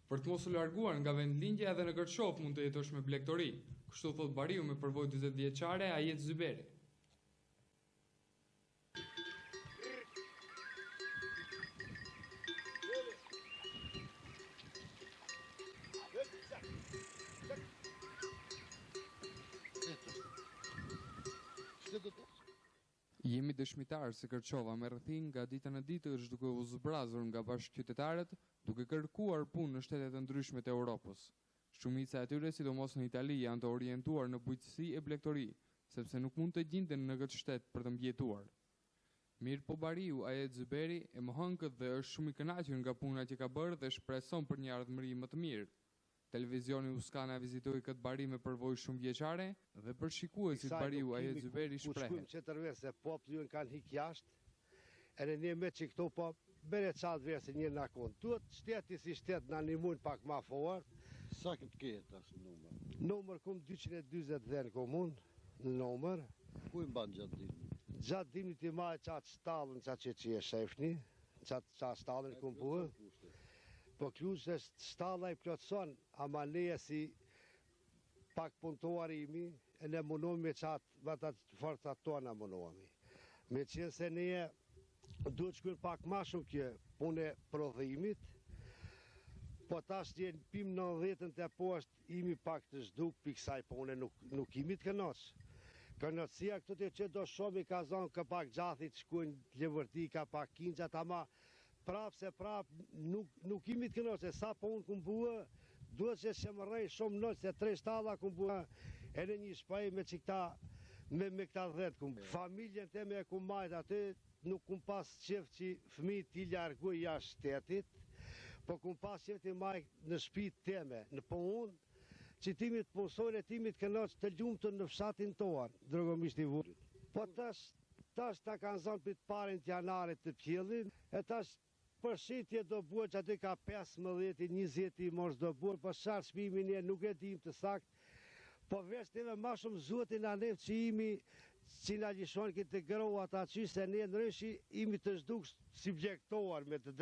Për të mos u larguar nga vendlindja edhe në Kërçov mund të jetosh me blegtori, kështu thot bariu me përvojë 40 vjeçare Ajet Zyberi. Jemi dëshmitarë se Kërçova me rrethin nga dita në ditë është duke u zbrazur nga bashkëqytetarët, duke kërkuar punë në shtetet e ndryshme të Europës. Shumica e tyre, sidomos në Itali, janë të orientuar në bujqësi e blegtori, sepse nuk mund të gjenden në këtë shtet për të mbjetuar. Mirë po bariu Ajet Zyberi e mohon këtë dhe është shumë i kënaqur nga puna që ka bërë dhe shpreson për një ardhmëri më të mirë. Televizioni Uskana vizitoi këtë bari me përvojë shumë vjeçare dhe për shikuesit bariu Ajet Zyberi shprehet. Që tërve se populli kanë hik jashtë, edhe ne me që këto po bere qatë vese një në konë. Tuat shteti si shtet në animun pak ma fort. Sa këtë ketë ashtë numër? Numër kum 220 dhe në komun, në numër. Ku i mban gjatë dimit? Gjatë dimit i ma e qatë stalën qatë që e shefni, qatë stalën kum puhë. Po kluç se stalla i plotson, ama neje si pak puntuar imi, e ne mundohemi me qatë vatat forcat tona mundohemi. Me qenë se neje duhet shkujnë pak ma shumë kjo pune prodhimit, po tash që pim 90 të poshtë imi pak të zhduk për kësaj pune nuk imi të kënoq. Kënoqësia këtu të që do shumë i ka zonë ka pak gjathit shkujnë levërti, ka pak kinqat, ama prapë se prapë nuk imi të kënoq, se sa punë këmë buë, duhet që shemërej shumë nëqë, se 3 shtalla këmë buë, e në një shpaj me që këta, me këta 10 këmë buë. Familjen të me e këmë majtë aty, nuk këmë pas qef që fëmi t'i larguj jashtë shtetit, po këmë pas qef t'i majtë në shpit teme, në punë, që timit punësore, timit kënoq të gjumë të në fshatin toan, drogomisht i vurit. Po tash ta kanë zonë për të parin të janarit të pjellin, e tash përshitje do buë që aty ka 15-20 i mos do buë, po sharë shpimin e nuk e dim të sakt, po vesh të ma shumë zotin a nef që imi që nga gjishon këtë të gëro ata që se ne nërëshi imi të zhduk si bjektoar me të drejt.